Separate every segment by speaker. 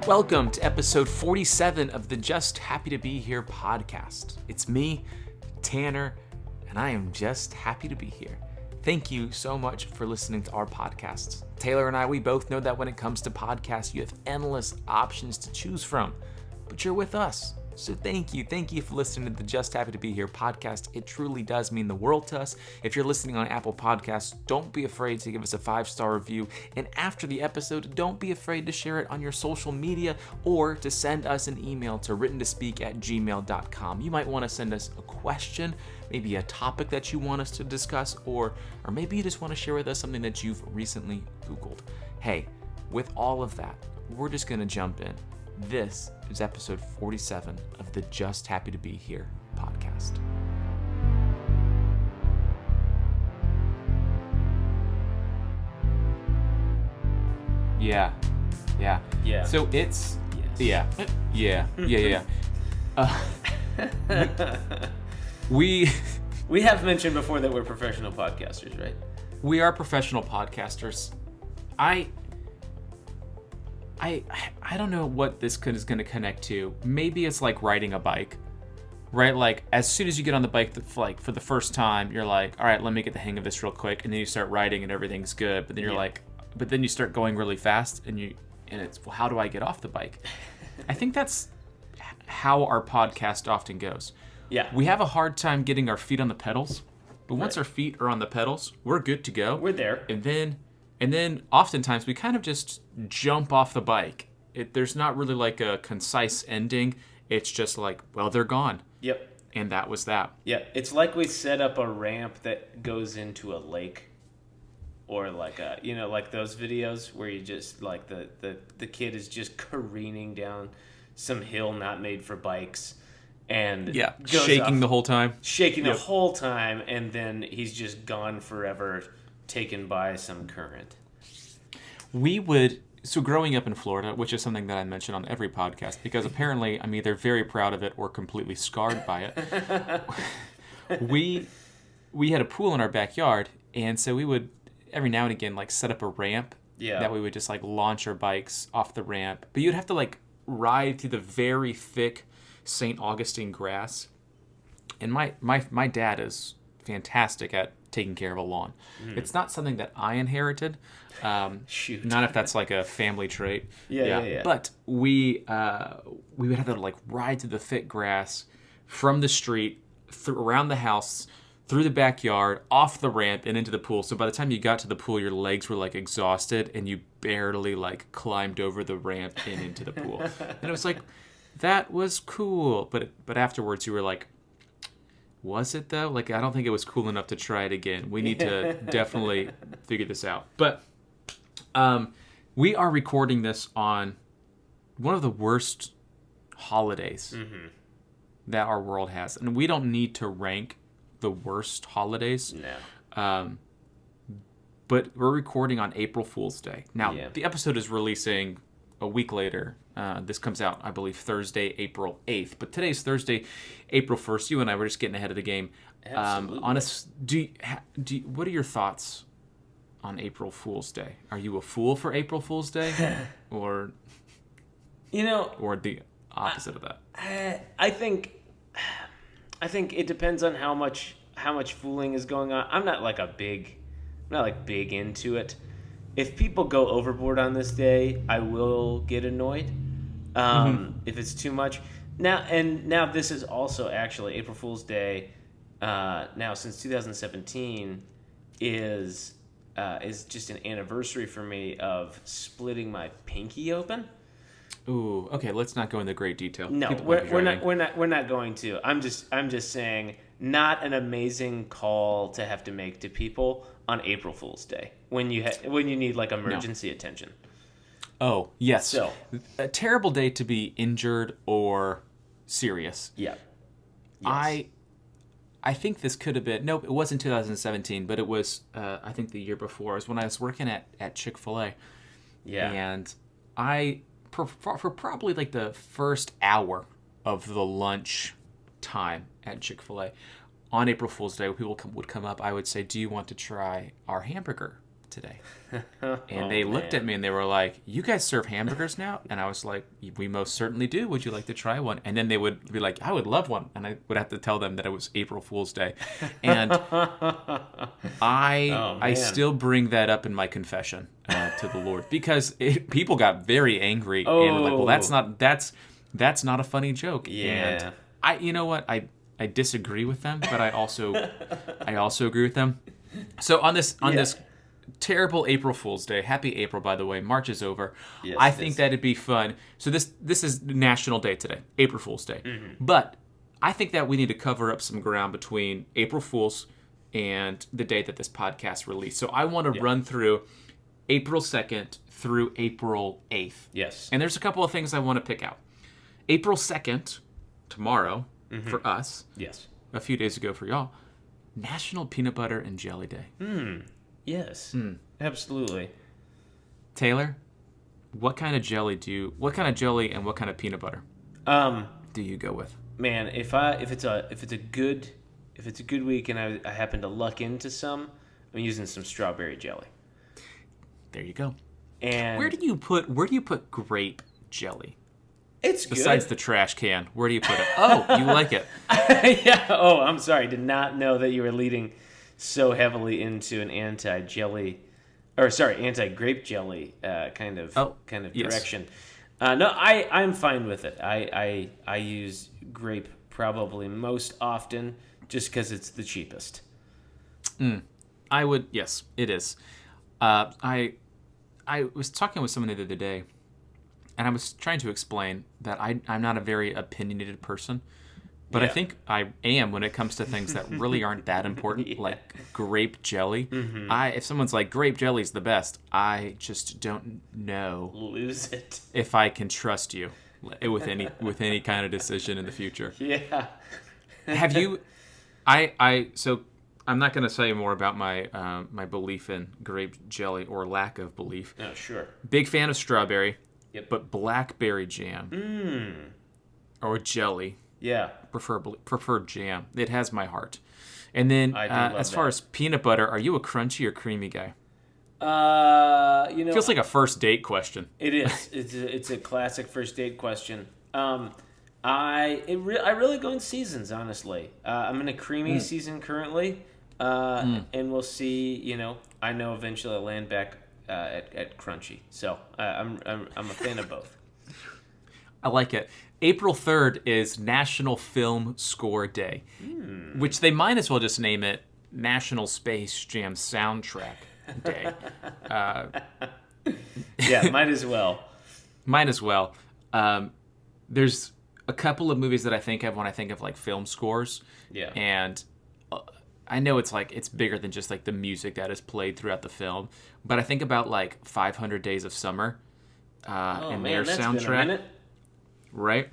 Speaker 1: Welcome to episode 47 of the Just Happy to Be Here podcast. It's me, Tanner, and I am just happy to be here. Thank you so much for listening to our podcasts. Taylor and I, we both know that when it comes to podcasts, you have endless options to choose from, but you're with us. So thank you for listening to the Just Happy to Be Here podcast. It truly does mean the world to us. If you're listening on Apple Podcasts, don't be afraid to give us a 5-star review. And after the episode, don't be afraid to share it on your social media or to send us an email to writtentospeak@gmail.com. You might want to send us a question, maybe a topic that you want us to discuss, or maybe you just want to share with us something that you've recently Googled. Hey, with all of that, we're just going to jump in. This is episode 47 of the Just Happy to Be Here podcast. Yeah. So it's, yes. Yeah. We
Speaker 2: have mentioned before that we're professional podcasters, right?
Speaker 1: We are professional podcasters. I don't know what this is going to connect to. Maybe it's like riding a bike, right? Like as soon as you get on the bike, for the first time, you're like, all right, let me get the hang of this real quick, and then you start riding and everything's good. But then you're but then you start going really fast, and it's, well, how do I get off the bike? I think that's how our podcast often goes.
Speaker 2: Yeah,
Speaker 1: we have a hard time getting our feet on the pedals, but once our feet are on the pedals, we're good to go.
Speaker 2: We're there,
Speaker 1: And then oftentimes we kind of just jump off the bike. There's not really like a concise ending. It's just like, well, they're gone.
Speaker 2: Yep.
Speaker 1: And that was that.
Speaker 2: Yeah, it's like we set up a ramp that goes into a lake, or like like those videos where you just like the kid is just careening down some hill not made for bikes, and
Speaker 1: shaking the whole time.
Speaker 2: The whole time, and then he's just gone forever, taken by some current.
Speaker 1: So growing up in Florida, which is something that I mention on every podcast, because apparently I'm either very proud of it or completely scarred by it. we had a pool in our backyard, and so we would every now and again like set up a ramp that we would just like launch our bikes off the ramp. But you'd have to like ride through the very thick St. Augustine grass. And my dad is fantastic at taking care of a lawn. It's not something that I inherited.
Speaker 2: Shoot.
Speaker 1: Not if that's like a family trait.
Speaker 2: Yeah.
Speaker 1: But we would have to like ride through the thick grass from the street, around the house, through the backyard, off the ramp, and into the pool. So by the time you got to the pool, your legs were like exhausted, and you barely like climbed over the ramp and into the pool. And it was like, that was cool. But afterwards, you were like, was it though? Like, I don't think it was cool enough to try it again. We need to definitely figure this out. But we are recording this on one of the worst holidays that our world has. And we don't need to rank the worst holidays.
Speaker 2: No.
Speaker 1: But we're recording on April Fool's Day. Now, the episode is releasing a week later. This comes out, I believe, Thursday, April 8th. But today's Thursday, April 1st. You and I were just getting ahead of the game.
Speaker 2: Absolutely.
Speaker 1: What are your thoughts on April Fool's Day? Are you a fool for April Fool's Day? Or the opposite of that?
Speaker 2: I think it depends on how much fooling is going on. I'm not big into it. If people go overboard on this day, I will get annoyed. If it's too much. Now this is also actually April Fool's Day. Now since 2017 is just an anniversary for me of splitting my pinky open.
Speaker 1: Ooh, okay. Let's not go into great detail.
Speaker 2: No, we're not going to. I'm just saying, not an amazing call to have to make to people on April Fool's Day when you need like emergency attention.
Speaker 1: Oh yes.
Speaker 2: So
Speaker 1: a terrible day to be injured or serious.
Speaker 2: Yeah. Yes.
Speaker 1: I think this could have been, nope, it wasn't 2017, but it was, I think the year before. It was when I was working at Chick-fil-A.
Speaker 2: Yeah.
Speaker 1: And for probably like the first hour of the lunch time at Chick-fil-A, on April Fool's Day, when people would come up, I would say, do you want to try our hamburger today. And they looked at me and they were like, you guys serve hamburgers now? And I was like, we most certainly do. Would you like to try one? And then they would be like, I would love one. And I would have to tell them that it was April Fool's Day. And I still bring that up in my confession to the Lord, because people got very angry and were like, well, that's not a funny joke.
Speaker 2: Yeah.
Speaker 1: And you know what? I disagree with them, but I also agree with them. So on this terrible April Fool's Day, happy April, by the way, March is over. Yes, I think that it'd be fun. So this is National Day today, April Fool's Day. Mm-hmm. But I think that we need to cover up some ground between April Fool's and the day that this podcast released. So I want to run through April 2nd through April 8th.
Speaker 2: Yes.
Speaker 1: And there's a couple of things I want to pick out. April 2nd, tomorrow, for us.
Speaker 2: Yes.
Speaker 1: A few days ago for y'all. National Peanut Butter and Jelly Day.
Speaker 2: Yes. Absolutely.
Speaker 1: Taylor, what kind of jelly and what kind of peanut butter do you go with?
Speaker 2: Man, if it's a good week and I happen to luck into some, I'm using some strawberry jelly.
Speaker 1: There you go.
Speaker 2: And
Speaker 1: where do you put grape jelly?
Speaker 2: It's
Speaker 1: besides
Speaker 2: good.
Speaker 1: The trash can. Where do you put it? Oh, you like it?
Speaker 2: Yeah. Oh, I'm sorry. Did not know that you were leading so heavily into an anti-grape jelly kind of direction. No, I'm fine with it. I use grape probably most often just because it's the cheapest.
Speaker 1: Yes, it is. I was talking with someone the other day, and I was trying to explain that I'm not a very opinionated person, but I think I am when it comes to things that really aren't that important, like grape jelly. Mm-hmm. If someone's like, grape jelly's the best, I just don't know.
Speaker 2: Lose it.
Speaker 1: If I can trust you with any kind of decision in the future.
Speaker 2: Yeah.
Speaker 1: Have you? So I'm not going to say more about my my belief in grape jelly or lack of belief.
Speaker 2: Oh, sure.
Speaker 1: Big fan of strawberry. Yep. But blackberry jam or jelly, prefer jam. It has my heart. And then as far as peanut butter, are you a crunchy or creamy guy? Feels like a first date question.
Speaker 2: It is. It's a classic first date question. I really go in seasons, honestly. I'm in a creamy season currently, and we'll see. I know eventually I'll land back at crunchy. So I'm a fan of both.
Speaker 1: I like it. April 3rd is National Film Score Day, which they might as well just name it National Space Jam Soundtrack Day.
Speaker 2: Yeah, might as well.
Speaker 1: Might as well. There's a couple of movies that I think of when I think of like film scores.
Speaker 2: Yeah.
Speaker 1: And I know it's bigger than just like the music that is played throughout the film, but I think about like 500 Days of Summer and their soundtrack. Been a minute. Right?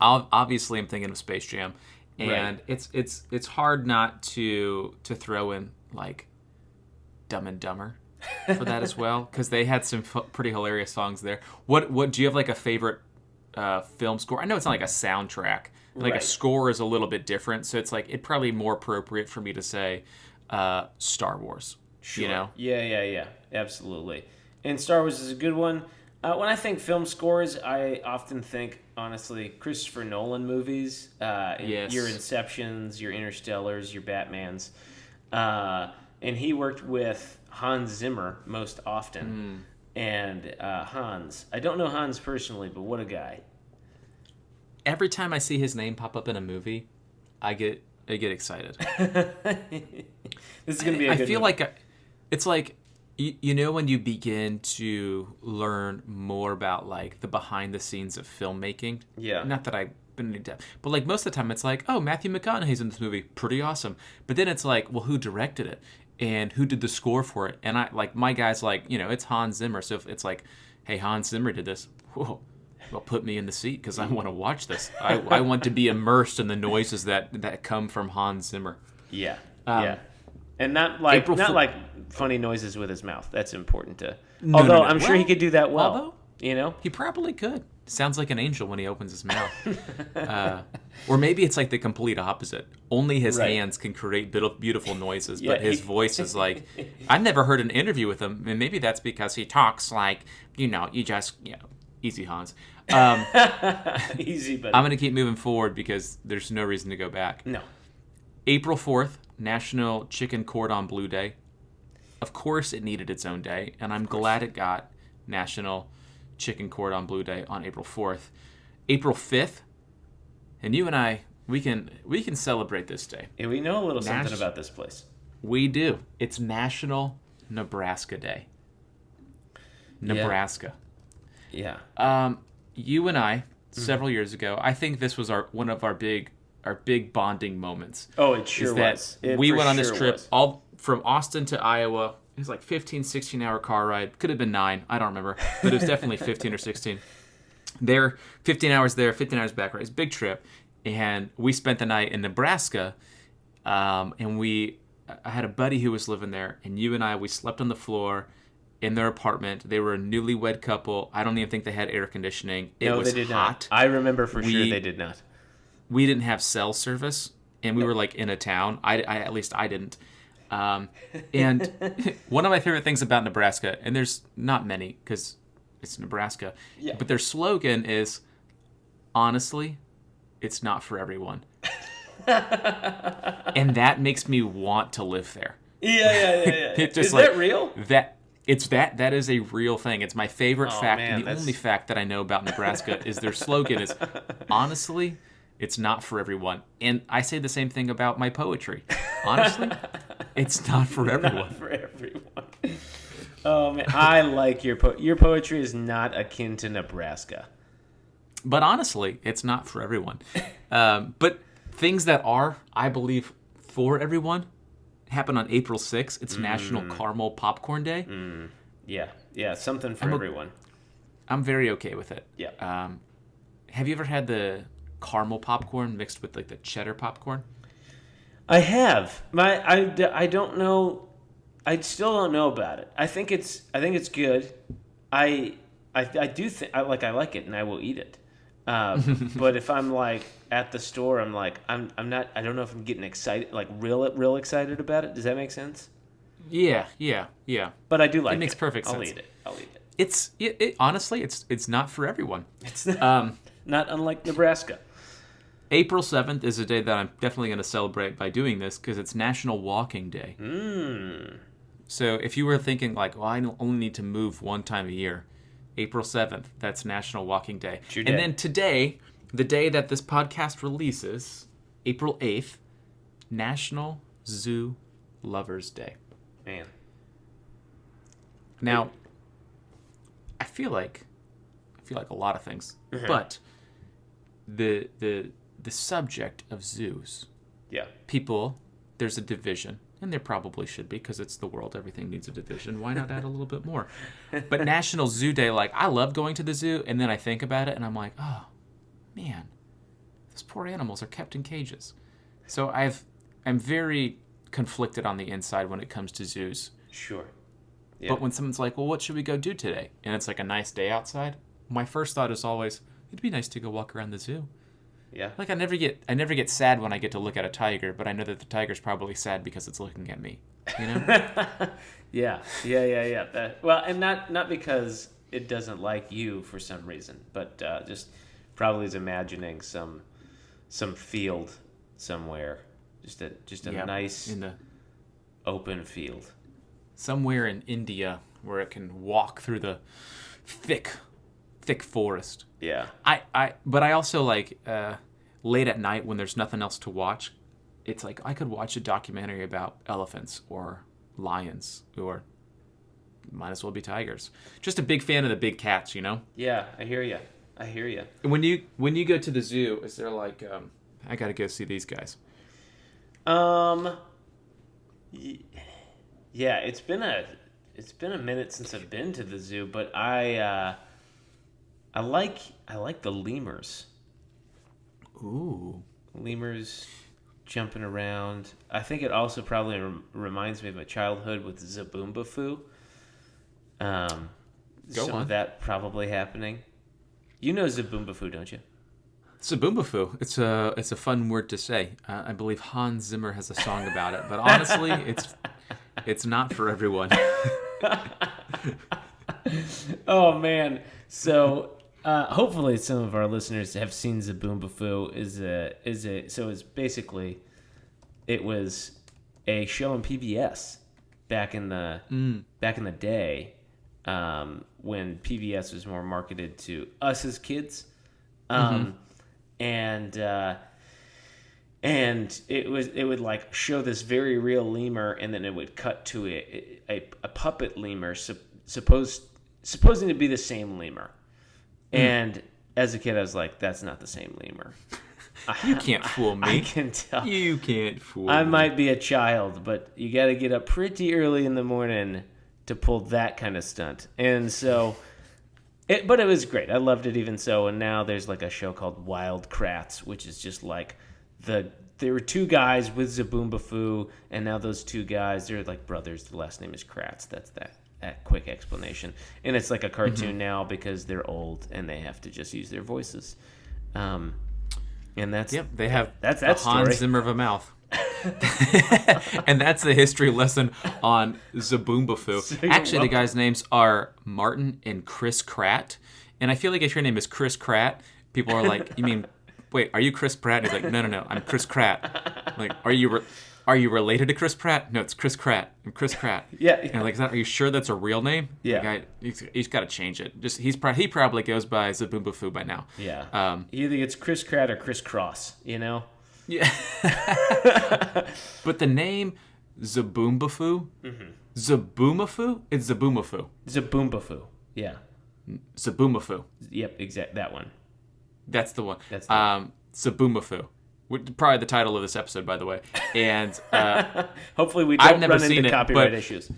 Speaker 1: Obviously, I'm thinking of Space Jam, and it's hard not to throw in like Dumb and Dumber for that as well, because they had some pretty hilarious songs there. What do you have like a favorite film score? I know it's not like a soundtrack. Like a score is a little bit different, so it's like it'd probably be more appropriate for me to say Star Wars.
Speaker 2: Sure. Yeah. Absolutely. And Star Wars is a good one. When I think film scores, I often think, honestly, Christopher Nolan movies. Yes. Your Inceptions, your Interstellars, your Batmans. And he worked with Hans Zimmer most often. And Hans. I don't know Hans personally, but what a guy.
Speaker 1: Every time I see his name pop up in a movie, I get excited.
Speaker 2: This is going to be a good
Speaker 1: I feel
Speaker 2: movie.
Speaker 1: like it's like, when you begin to learn more about like the behind the scenes of filmmaking. Yeah. Not that I've been in depth, but like most of the time it's like, oh, Matthew McConaughey's in this movie, pretty awesome. But then it's like, well, who directed it and who did the score for it? And my guy's like, it's Hans Zimmer. So if it's like, hey, Hans Zimmer did this. Whoa. Well, put me in the seat because I want to watch this. I want to be immersed in the noises that come from Hans Zimmer.
Speaker 2: Yeah, and not like funny noises with his mouth. That's important to. Although I'm sure he could do that well. He probably could.
Speaker 1: sounds like an angel when he opens his mouth. Or maybe it's like the complete opposite. Only his hands can create beautiful noises, but his voice is like... I've never heard an interview with him, and maybe that's because he talks like, easy, Hans.
Speaker 2: Easy, buddy.
Speaker 1: I'm going to keep moving forward because there's no reason to go back.
Speaker 2: No.
Speaker 1: April 4th, National Chicken Cordon Bleu Day. Of course it needed its own day, and I'm glad it got National Chicken Cordon Bleu Day on April 4th. April 5th, and you and I, we can celebrate this day.
Speaker 2: And we know a little something about this place.
Speaker 1: We do. It's National Nebraska Day. Nebraska.
Speaker 2: Yeah.
Speaker 1: You and I, several years ago, I think this was one of our big bonding moments.
Speaker 2: Oh, it sure was.
Speaker 1: We went on this trip all from Austin to Iowa. It was like 15, 16-hour car ride. Could have been 9. I don't remember. But it was definitely 15 or 16. 15 hours there, 15 hours back. Right? It's a big trip. And we spent the night in Nebraska. And I had a buddy who was living there. And you and I, we slept on the floor in their apartment. They were a newlywed couple. I don't even think they had air conditioning. It was
Speaker 2: they did
Speaker 1: hot.
Speaker 2: not. I remember for sure they did not.
Speaker 1: We didn't have cell service. And we were like in a town. At least I didn't. And one of my favorite things about Nebraska, and there's not many because it's Nebraska, but their slogan is, honestly, it's not for everyone. And that makes me want to live there.
Speaker 2: Yeah. Is
Speaker 1: like,
Speaker 2: that real?
Speaker 1: That is a real thing. It's my favorite fact, and the only fact that I know about Nebraska is their slogan is, honestly, it's not for everyone. And I say the same thing about my poetry. Honestly, it's not for everyone.
Speaker 2: Not for everyone. Oh man, I like your poetry is not akin to Nebraska.
Speaker 1: But honestly, it's not for everyone. But things that are, I believe, for everyone happen on April 6th. It's National Caramel Popcorn Day.
Speaker 2: Yeah, something for everyone.
Speaker 1: I'm very okay with it.
Speaker 2: Yeah.
Speaker 1: Have you ever had the caramel popcorn mixed with like the cheddar popcorn?
Speaker 2: I have. I don't know. I still don't know about it. I think it's good. I do think I like it and I will eat it. But if I'm like at the store, I'm like I'm not. I don't know if I'm getting excited, like real excited about it. Does that make sense?
Speaker 1: Yeah.
Speaker 2: But I do like it.
Speaker 1: It makes perfect sense.
Speaker 2: I'll eat it.
Speaker 1: It's honestly, it's not for everyone.
Speaker 2: It's not, not unlike Nebraska.
Speaker 1: April 7th is a day that I'm definitely going to celebrate by doing this because it's National Walking Day. So if you were thinking like, well, I only need to move one time a year, April 7th, that's National Walking Day. And then today, the day that this podcast releases, April 8th, National Zoo Lovers Day.
Speaker 2: Man.
Speaker 1: Now, I feel like a lot of things, but the subject of zoos.
Speaker 2: Yeah.
Speaker 1: People, there's a division, and there probably should be because it's the world. Everything needs a division. Why not add a little bit more? But National Zoo Day, like, I love going to the zoo, and then I think about it, and I'm like, oh, man, those poor animals are kept in cages. So I'm very conflicted on the inside when it comes to zoos.
Speaker 2: Sure. Yeah.
Speaker 1: But when someone's like, well, what should we go do today? And it's like a nice day outside. My first thought is always, it'd be nice to go walk around the zoo.
Speaker 2: Yeah.
Speaker 1: Like I never get sad when I get to look at a tiger, but I know that the tiger's probably sad because it's looking at me. You know?
Speaker 2: Yeah. Well, and not because it doesn't like you for some reason, but just probably is imagining some field somewhere, just a nice
Speaker 1: in the
Speaker 2: open field
Speaker 1: somewhere in India where it can walk through the thick forest.
Speaker 2: Yeah.
Speaker 1: But I also like late at night when there's nothing else to watch, it's like I could watch a documentary about elephants or lions or might as well be tigers. Just a big fan of the big cats, you know?
Speaker 2: Yeah, I hear you.
Speaker 1: When you go to the zoo, is there like I got to go see these guys?
Speaker 2: Yeah, it's been a minute since I've been to the zoo, but I like the lemurs.
Speaker 1: Ooh.
Speaker 2: Lemurs jumping around. I think it also probably reminds me of my childhood with Zoboomafoo. Some of that probably happening. You know Zoboomafoo, don't you?
Speaker 1: Zoboomafoo. It's a fun word to say. I believe Hans Zimmer has a song about it, but honestly, it's not for everyone.
Speaker 2: Oh man! So hopefully some of our listeners have seen Zoboomafoo. So it's basically it was a show on PBS back in the day when PBS was more marketed to us as kids, and it would like show this very real lemur, and then it would cut to a puppet lemur supposing to be the same lemur. And as a kid, I was like, that's not the same lemur.
Speaker 1: You can't fool me.
Speaker 2: I can tell.
Speaker 1: You can't fool me.
Speaker 2: I might be a child, but you got to get up pretty early in the morning to pull that kind of stunt. And so, but it was great. I loved it even so. And now there's like a show called Wild Kratts, which is just like there were two guys with Zoboomafoo, and now those two guys, they're like brothers. The last name is Kratts. That's that quick explanation. And it's like a cartoon now because they're old and they have to just use their voices. And that's
Speaker 1: they have
Speaker 2: that's
Speaker 1: the
Speaker 2: story.
Speaker 1: Hans Zimmer of a mouth. And that's the history lesson on Zoboomafoo.
Speaker 2: So
Speaker 1: Actually, the guys' names are Martin and Chris Kratt. And I feel like if your name is Chris Kratt, people are like, you mean, wait, are you Chris Pratt? And he's like, no, I'm Chris Kratt. Like, are you related to Chris Pratt? No, it's Chris Kratt. I'm Chris Kratt.
Speaker 2: Yeah.
Speaker 1: And like, are you sure that's a real name?
Speaker 2: Yeah.
Speaker 1: Like, he's got to change it. Just he probably goes by Zoboomafoo by now.
Speaker 2: Yeah. Either it's Chris Kratt or Chris Cross, you know?
Speaker 1: Yeah. But the name Zoboomafoo, Zoboomafoo, it's Zoboomafoo.
Speaker 2: Zoboomafoo. Yeah.
Speaker 1: Zoboomafoo.
Speaker 2: Yep, exact that one.
Speaker 1: That's the one.
Speaker 2: That's the one.
Speaker 1: Zoboomafoo. Probably the title of this episode, by the way. And
Speaker 2: hopefully we don't
Speaker 1: I've never
Speaker 2: run
Speaker 1: seen
Speaker 2: into
Speaker 1: it,
Speaker 2: copyright
Speaker 1: but
Speaker 2: issues.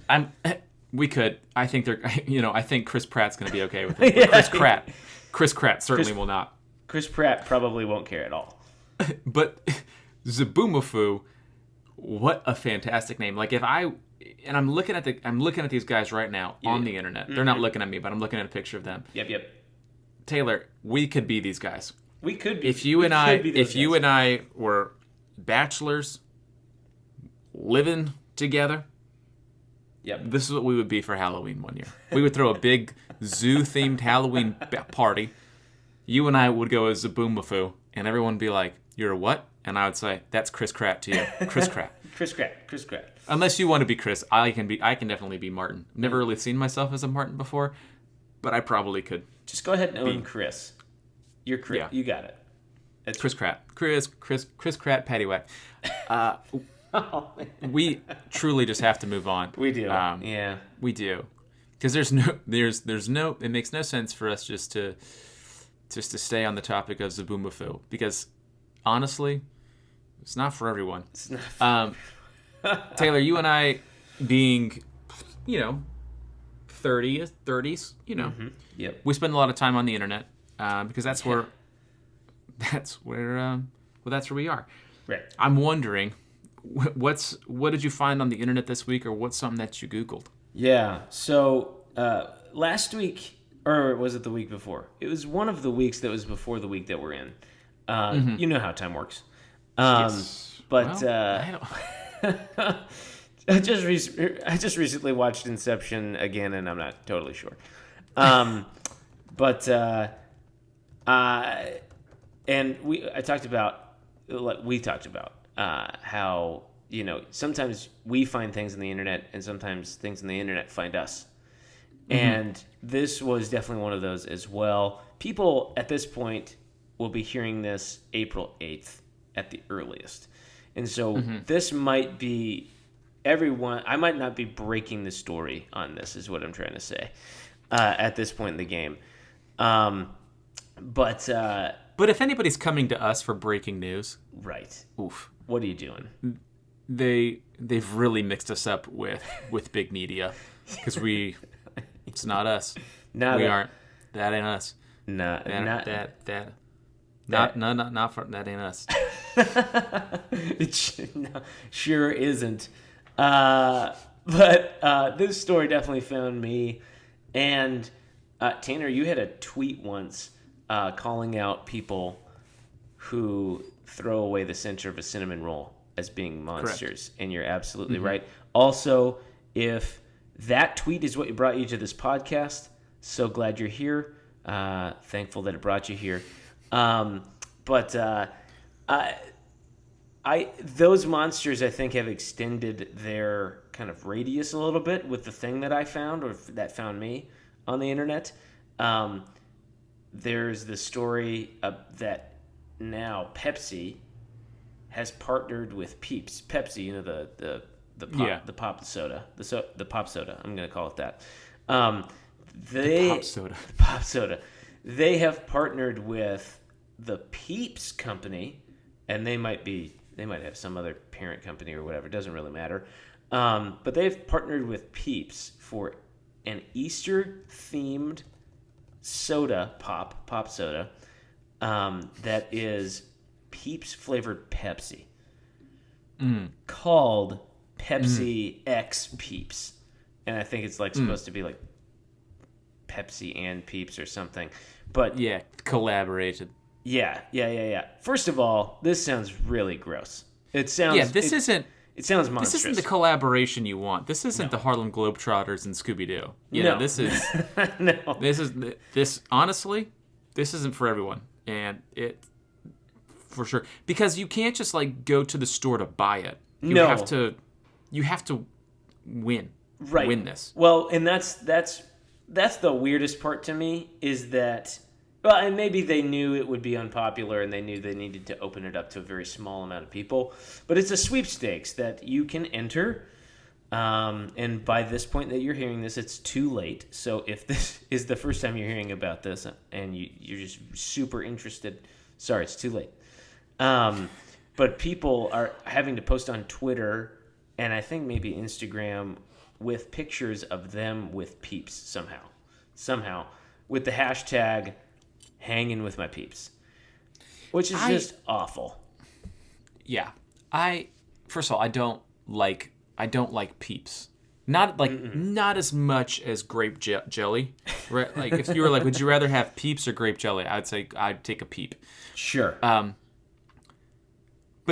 Speaker 1: We could. I think I think Chris Pratt's going to be okay with it. But Chris Pratt certainly will not.
Speaker 2: Chris Pratt probably won't care at all.
Speaker 1: But Zoboomafoo, what a fantastic name! Like I'm looking at these guys right now on the internet. They're not looking at me, but I'm looking at a picture of them.
Speaker 2: Yep.
Speaker 1: Taylor, we could be these guys.
Speaker 2: We could be.
Speaker 1: If you and I were bachelors living together,
Speaker 2: yep,
Speaker 1: this is what we would be for Halloween one year. We would throw a big zoo-themed Halloween party. You and I would go as Zoboomafoo, and everyone would be like, "You're a what?" And I would say, "That's Chris Kratt to you, Chris Kratt."
Speaker 2: Chris Kratt.
Speaker 1: Unless you want to be Chris, I can definitely be Martin. Never really seen myself as a Martin before, but I probably could.
Speaker 2: Just go ahead and own Chris. You're Chris. Yeah. You got it.
Speaker 1: It's Chris Kratt. Chris Kratt, paddywhack. We truly just have to move on.
Speaker 2: We do.
Speaker 1: Yeah. We do. Because there's no, it makes no sense for us just to stay on the topic of Zoboomafoo. Because honestly, it's not for everyone.
Speaker 2: It's not
Speaker 1: Taylor, you and I being, 30s,
Speaker 2: Yep.
Speaker 1: we spend a lot of time on the internet. Because that's where we are.
Speaker 2: Right.
Speaker 1: I'm wondering, what did you find on the internet this week, or what's something that you Googled?
Speaker 2: Yeah. So last week, or was it the week before? It was one of the weeks that was before the week that we're in. You know how time works.
Speaker 1: Yes.
Speaker 2: But
Speaker 1: well,
Speaker 2: I just recently watched Inception again, and I'm not totally sure. But we talked about how sometimes we find things on the internet, and sometimes things on the internet find us. And this was definitely one of those as well. People at this point will be hearing this April 8th at the earliest. And so this might be I might not be breaking the story on this, is what I'm trying to say, at this point in the game. But
Speaker 1: if anybody's coming to us for breaking news,
Speaker 2: right?
Speaker 1: Oof.
Speaker 2: What are you doing?
Speaker 1: They've really mixed us up with big media, because it's not us.
Speaker 2: That
Speaker 1: ain't us. That ain't us.
Speaker 2: It sure isn't. But this story definitely found me. And Tanner, you had a tweet once calling out people who throw away the center of a cinnamon roll as being monsters. Correct. And you're absolutely right. Also, if that tweet is what brought you to this podcast, so glad you're here. Thankful that it brought you here. Those monsters, I think, have extended their kind of radius a little bit with the thing that I found, or that found me on the internet. There's the story that now Pepsi has partnered with Peeps. Pepsi, the pop soda, the pop soda. I'm going to call it that. The pop soda. They have partnered with the Peeps company, and they might have some other parent company or whatever. It doesn't really matter. But they've partnered with Peeps for an Easter-themed soda, pop soda, that is Peeps-flavored Pepsi, called Pepsi X Peeps. And I think it's supposed to be like Pepsi and Peeps or something. But
Speaker 1: yeah, collaborated.
Speaker 2: Yeah. First of all, this sounds really gross. It sounds.
Speaker 1: Yeah, this isn't.
Speaker 2: It sounds monstrous.
Speaker 1: This isn't the collaboration you want. This isn't the Harlem Globetrotters and Scooby-Doo. This is.
Speaker 2: No.
Speaker 1: This honestly, this isn't for everyone, and it for sure, because you can't just go to the store to buy it. You have to win.
Speaker 2: Right.
Speaker 1: Win this.
Speaker 2: Well, and that's the weirdest part to me is that. Well, and maybe they knew it would be unpopular and they knew they needed to open it up to a very small amount of people. But it's a sweepstakes that you can enter. And by this point that you're hearing this, it's too late. So if this is the first time you're hearing about this and you're just super interested, sorry, it's too late. But people are having to post on Twitter and I think maybe Instagram with pictures of them with Peeps somehow with the hashtag hanging with my Peeps, which is just awful.
Speaker 1: Yeah, first of all, I don't like Peeps. Not as much as grape jelly. Right? Like if you were would you rather have Peeps or grape jelly? I'd say I'd take a Peep.
Speaker 2: Sure.
Speaker 1: But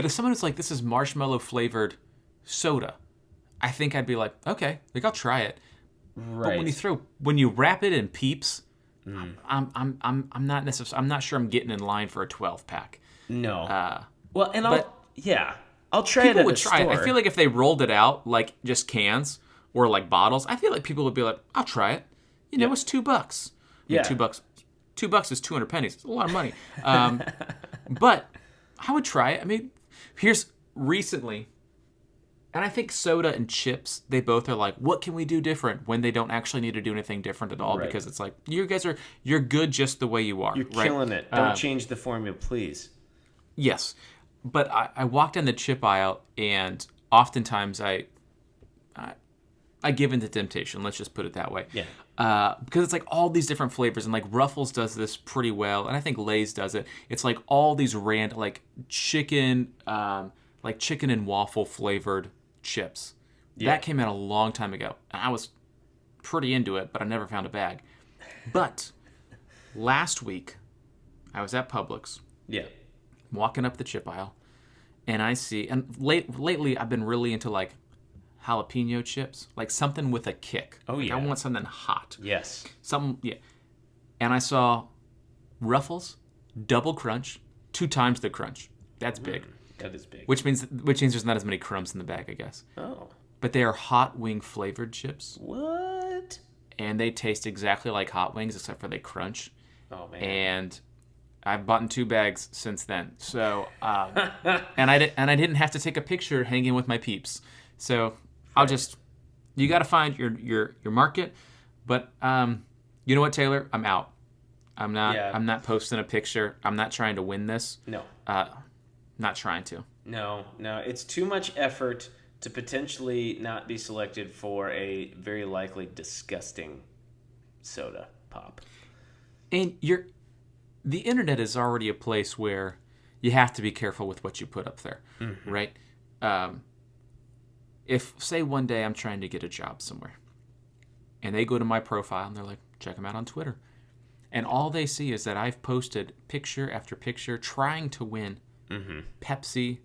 Speaker 1: if someone was this is marshmallow flavored soda, I think I'd be okay, I'll try it.
Speaker 2: Right.
Speaker 1: But when you wrap it in Peeps. I'm not necessarily. I'm not sure I'm getting in line for a 12-pack.
Speaker 2: No. I'll try it at the store.
Speaker 1: I feel like if they rolled it out just cans or bottles, I feel like people would be I'll try it. It's $2.
Speaker 2: Yeah.
Speaker 1: $2 is 200 pennies. It's a lot of money. But I would try it. I mean, here's recently. And I think soda and chips, they both are what can we do different when they don't actually need to do anything different at all? Right. Because it's you're good just the way you are.
Speaker 2: You're killing it. Don't change the formula, please.
Speaker 1: Yes. But I walked in the chip aisle and oftentimes I give into temptation. Let's just put it that way.
Speaker 2: Yeah.
Speaker 1: Because it's all these different flavors and Ruffles does this pretty well. And I think Lay's does it. It's all these random, chicken and waffle flavored chips. Yeah. That came out a long time ago. And I was pretty into it, but I never found a bag. But last week, I was at Publix.
Speaker 2: Yeah.
Speaker 1: Walking up the chip aisle, and I see, and lately I've been really into jalapeno chips, something with a kick.
Speaker 2: Oh, yeah.
Speaker 1: I want something hot.
Speaker 2: Yes.
Speaker 1: Yeah. And I saw Ruffles, double crunch, 2 times the crunch. That's big.
Speaker 2: That is big.
Speaker 1: Which means there's not as many crumbs in the bag, I guess.
Speaker 2: Oh.
Speaker 1: But they are hot wing flavored chips.
Speaker 2: What?
Speaker 1: And they taste exactly like hot wings, except for they crunch.
Speaker 2: Oh, man.
Speaker 1: And I've bought 2 bags since then. So, and I didn't have to take a picture hanging with my Peeps. So you got to find your market. But you know what, Taylor? I'm out. I'm not posting a picture. I'm not trying to win this.
Speaker 2: No.
Speaker 1: Not trying to.
Speaker 2: No. It's too much effort to potentially not be selected for a very likely disgusting soda pop.
Speaker 1: And the internet is already a place where you have to be careful with what you put up there, right? If, say, one day I'm trying to get a job somewhere, and they go to my profile and they're check them out on Twitter. and all they see is that I've posted picture after picture trying to win Pepsi,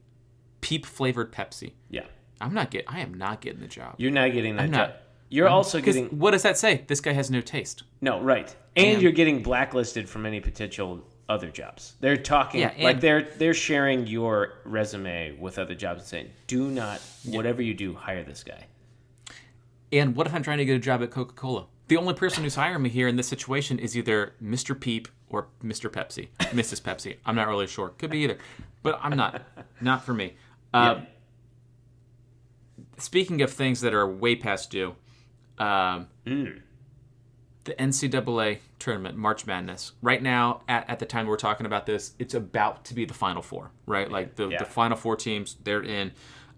Speaker 1: Peep flavored Pepsi.
Speaker 2: Yeah.
Speaker 1: I am not getting the job.
Speaker 2: You're not getting that job. You're also getting...
Speaker 1: What does that say? This guy has no taste.
Speaker 2: No, right. And you're getting blacklisted from any potential other jobs. They're talking... they're sharing your resume with other jobs and saying, do not, whatever you do, hire this guy.
Speaker 1: And what if I'm trying to get a job at Coca-Cola? The only person who's hiring me here in this situation is either Mr. Peep or Mr. Pepsi. Mrs. Pepsi. I'm not really sure. Could be either. But I'm not. Not for me. Speaking of things that are way past due, the NCAA tournament, March Madness. Right now, at the time we're talking about this, it's about to be the Final Four, right? Like the Final Four teams, they're in.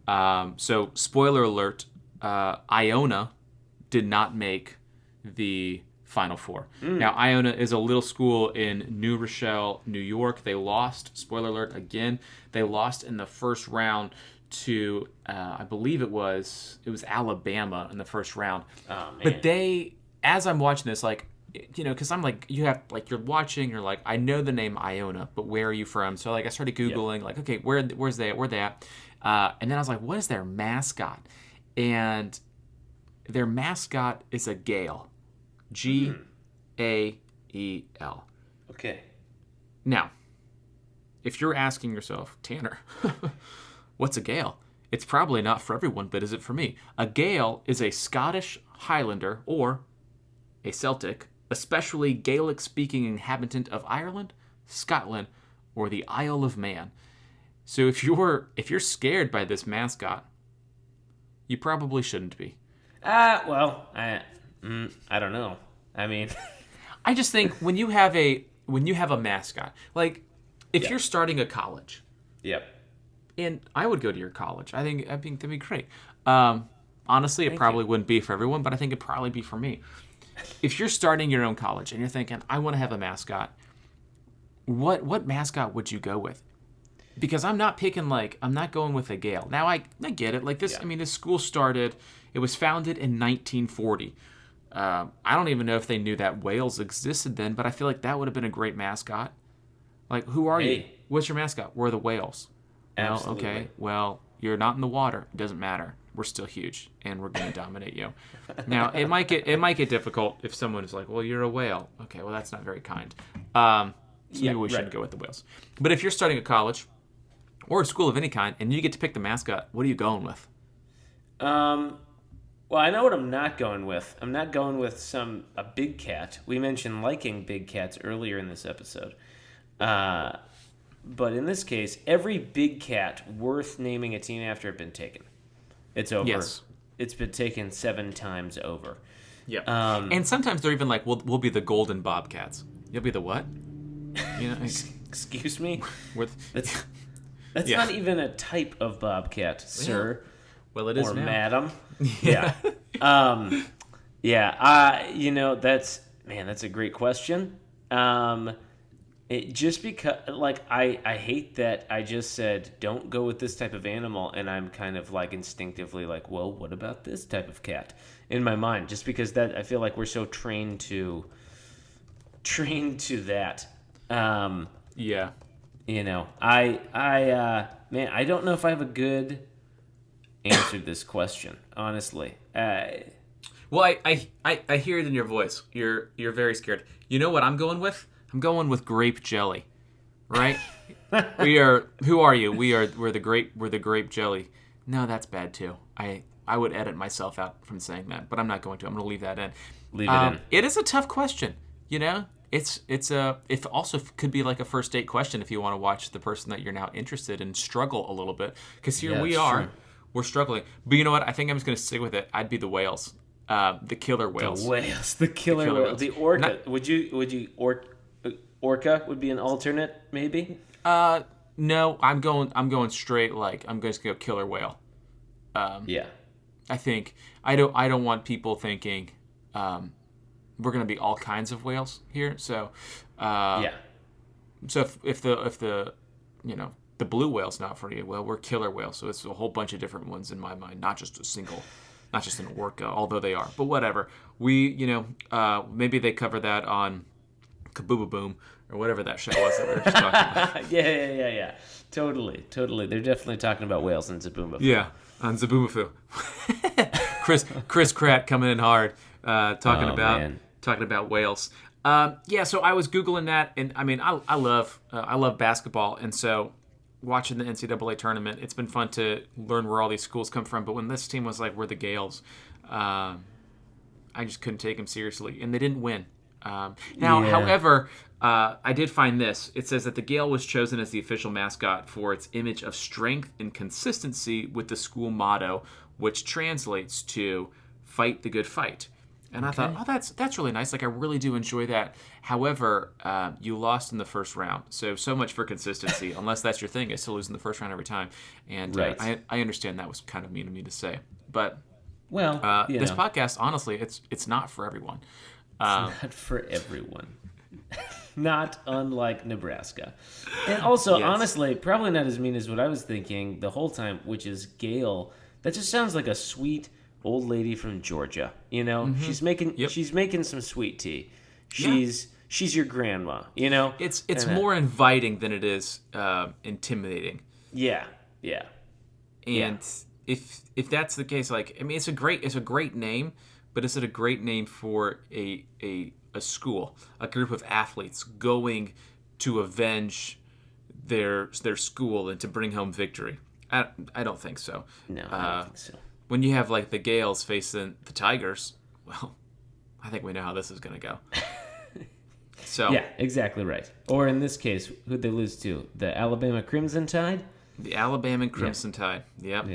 Speaker 1: So, spoiler alert, Iona did not make the Final Four. Now, Iona is a little school in New Rochelle, New York. They lost, spoiler alert, again. They lost in the first round to, I believe it was Alabama in the first round.
Speaker 2: Oh, man.
Speaker 1: But they, as I'm watching this, like, you know, because I'm like, you're watching, you're like, I know the name Iona, but where are you from? So, like, I started Googling, like, okay, where's they at? And then I was like, what is their mascot? And their mascot is a Gale. Gael.
Speaker 2: Okay.
Speaker 1: Now, if you're asking yourself, Tanner, what's a Gale? It's probably not for everyone, but is it for me? A Gael is a Scottish Highlander or a Celtic, especially Gaelic-speaking inhabitant of Ireland, Scotland, or the Isle of Man. So if you're scared by this mascot, you probably shouldn't be.
Speaker 2: Well, I don't know. I mean,
Speaker 1: I just think when you have a mascot, like if you're starting a college, and I would go to your college. I think that'd be great. Honestly, it probably wouldn't be for everyone, but I think it'd probably be for me. If you're starting your own college and you're thinking, I want to have a mascot, what mascot would you go with? Because I'm not going with a Gale. Now, I get it. Like this, I mean, this school started, it was founded in 1940. I don't even know if they knew that whales existed then, but I feel like that would have been a great mascot. Like, who are you? What's your mascot? We're the whales.
Speaker 2: Absolutely.
Speaker 1: Well, okay. Well, you're not in the water. It doesn't matter. We're still huge, and we're going to dominate you. Now, it might get difficult if someone is like, well, you're a whale. Okay, well, that's not very kind. So maybe we shouldn't go with the whales. But if you're starting a college or a school of any kind, and you get to pick the mascot, what are you going with?
Speaker 2: Well, I know what I'm not going with. I'm not going with a big cat. We mentioned liking big cats earlier in this episode. But in this case, every big cat worth naming a team after has been taken. It's over.
Speaker 1: Yes.
Speaker 2: It's been taken 7 times over.
Speaker 1: Yeah. And sometimes they're even like, we'll be the Golden Bobcats. You'll be the what? You know,
Speaker 2: excuse me? That's
Speaker 1: Yeah.
Speaker 2: not even a type of bobcat, sir.
Speaker 1: Well, it is
Speaker 2: or
Speaker 1: now.
Speaker 2: madam.
Speaker 1: Yeah.
Speaker 2: That's a great question. It just because, like, I hate that I just said don't go with this type of animal, and I'm kind of like instinctively like, well, what about this type of cat in my mind? Just because that I feel like we're so trained to that.
Speaker 1: Yeah.
Speaker 2: You know, I don't know if I have a good answer to this question, honestly.
Speaker 1: Well, I hear it in your voice. You're very scared. You know what I'm going with? I'm going with grape jelly, right? Who are you? We're the grape jelly. No, that's bad too. I would edit myself out from saying that, but I'm not going to. I'm going to leave that in.
Speaker 2: Leave it in.
Speaker 1: It is a tough question, you know? It also could be like a first date question if you want to watch the person that you're now interested in struggle a little bit. Because here we are, we're struggling. But you know what? I think I'm just going to stick with it. I'd be the whales, the killer whales.
Speaker 2: The killer whales. The orca. Would you orca would be an alternate maybe?
Speaker 1: No, I'm going straight. Like I'm going to go killer whale. I think I don't want people thinking. We're going to be all kinds of whales here. So, So if the the blue whale's not for you, well, we're killer whales. So it's a whole bunch of different ones in my mind, not just an orca, although they are. But whatever. We, maybe they cover that on Kabooba-Boom, or whatever that show was that we were just talking about.
Speaker 2: Yeah. Totally. They're definitely talking about whales and Zoboomafoo.
Speaker 1: Yeah, on Zoboomafoo. Chris Pratt coming in hard, talking about whales. So I was Googling that, and I mean, I love basketball, and so watching the NCAA tournament, it's been fun to learn where all these schools come from. But when this team was like, we're the Gales, I just couldn't take them seriously, and they didn't win. However, I did find this. It says that the Gale was chosen as the official mascot for its image of strength and consistency with the school motto, which translates to "Fight the good fight." And I thought, that's really nice. Like, I really do enjoy that. However, you lost in the first round. So much for consistency. Unless that's your thing, is to lose in the first round every time. And
Speaker 2: right.
Speaker 1: I understand that was kind of mean of me to say. But
Speaker 2: this
Speaker 1: podcast, honestly, it's not for everyone.
Speaker 2: It's not for everyone. Not unlike Nebraska. And also, honestly, probably not as mean as what I was thinking the whole time, which is Gail. That just sounds like a sweet old lady from Georgia. You know,
Speaker 1: Mm-hmm.
Speaker 2: she's making some sweet tea. She's your grandma. You know,
Speaker 1: it's more inviting than it is intimidating.
Speaker 2: Yeah.
Speaker 1: And if that's the case, like, I mean, it's a great name, but is it a great name for a school, a group of athletes going to avenge their school and to bring home victory? I don't think so.
Speaker 2: No, I don't think so.
Speaker 1: When you have like the Gales facing the Tigers, well, I think we know how this is going to go. So
Speaker 2: yeah, exactly right. Or in this case, who'd they lose to? The Alabama Crimson Tide?
Speaker 1: The Alabama Crimson Tide. Yep.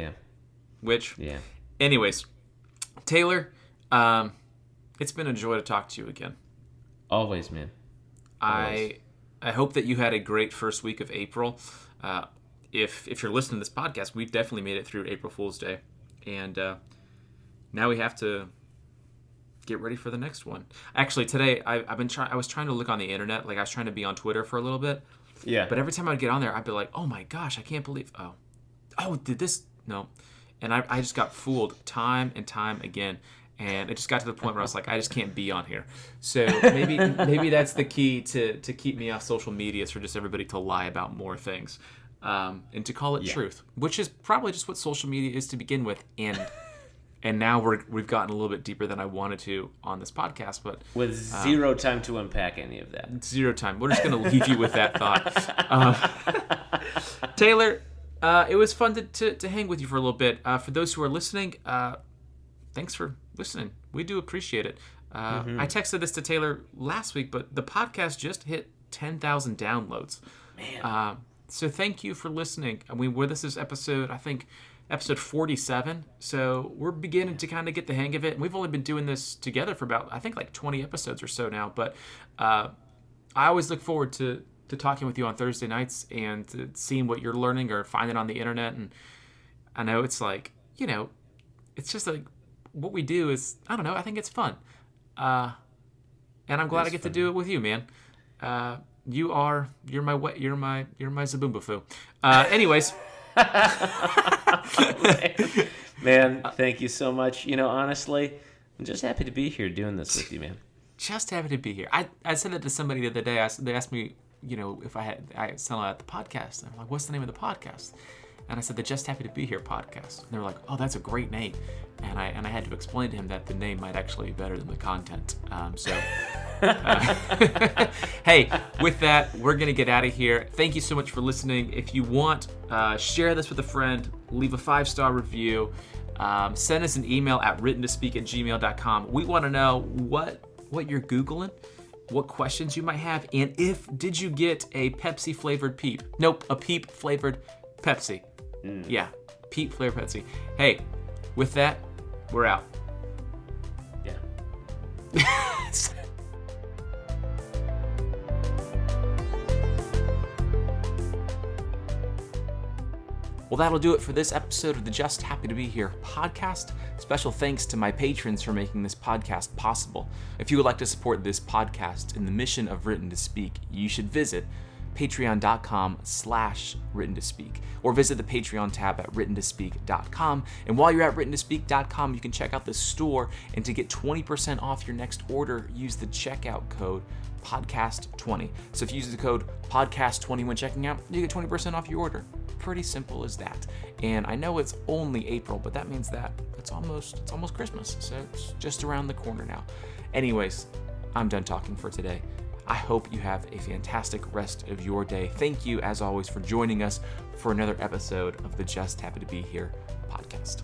Speaker 2: Yeah.
Speaker 1: Anyways, Taylor, it's been a joy to talk to you again.
Speaker 2: Always, man. Always.
Speaker 1: I hope that you had a great first week of April. If you're listening to this podcast, we've definitely made it through April Fool's Day. And now we have to get ready for the next one. Actually, today I was trying to look on the internet. Like, I was trying to be on Twitter for a little bit.
Speaker 2: Yeah.
Speaker 1: But every time I'd get on there, I'd be like, oh my gosh, I can't believe. Oh, did this? No. And I just got fooled time and time again. And it just got to the point where I was like, I just can't be on here. So maybe that's the key to keep me off social media, is for just everybody to lie about more things. And to call it truth, which is probably just what social media is to begin with. And now we've gotten a little bit deeper than I wanted to on this podcast, but
Speaker 2: with zero time to unpack any of that.
Speaker 1: Zero time. We're just going to leave you with that thought. Taylor, it was fun to hang with you for a little bit. For those who are listening, thanks for listening. We do appreciate it. I texted this to Taylor last week, but the podcast just hit 10,000 downloads.
Speaker 2: Man.
Speaker 1: So thank you for listening. I mean, this is episode 47. So we're beginning to kind of get the hang of it. And we've only been doing this together for about, I think, like 20 episodes or so now. But I always look forward to talking with you on Thursday nights and to seeing what you're learning or finding on the internet. And I know it's like, it's just like what we do is, I don't know, I think it's fun. And I'm glad I get to do it with you, man. You're my Zoboomafoo. Anyways.
Speaker 2: Man, thank you so much. Honestly, I'm just happy to be here doing this with you, man.
Speaker 1: Just happy to be here. I said it to somebody the other day. They asked me, if I sent out the podcast. And I'm like, what's the name of the podcast? And I said, the Just Happy to Be Here podcast. And they were like, oh, that's a great name. And I had to explain to him that the name might actually be better than the content. Hey, with that, we're going to get out of here. Thank you so much for listening. If you want, share this with a friend, leave a 5-star review, send us an email at writtentospeak@gmail.com. We want to know what you're Googling, what questions you might have, and did you get a Pepsi flavored Peep? Nope, a Peep flavored Pepsi. Yeah, Peep flavored Pepsi. Hey, with that, we're out.
Speaker 2: Yeah.
Speaker 1: Well, that'll do it for this episode of the Just Happy to Be Here podcast. Special thanks to my patrons for making this podcast possible. If you would like to support this podcast and the mission of Written to Speak, you should visit patreon.com/writtentospeak, or visit the Patreon tab at writtentospeak.com. And while you're at writtentospeak.com, you can check out the store, and to get 20% off your next order, use the checkout code podcast20. So if you use the code podcast20 when checking out, you get 20% off your order. Pretty simple as that. And I know it's only April, but that means that it's almost Christmas. So it's just around the corner now. Anyways, I'm done talking for today. I hope you have a fantastic rest of your day. Thank you, as always, for joining us for another episode of the Just Happy to Be Here podcast.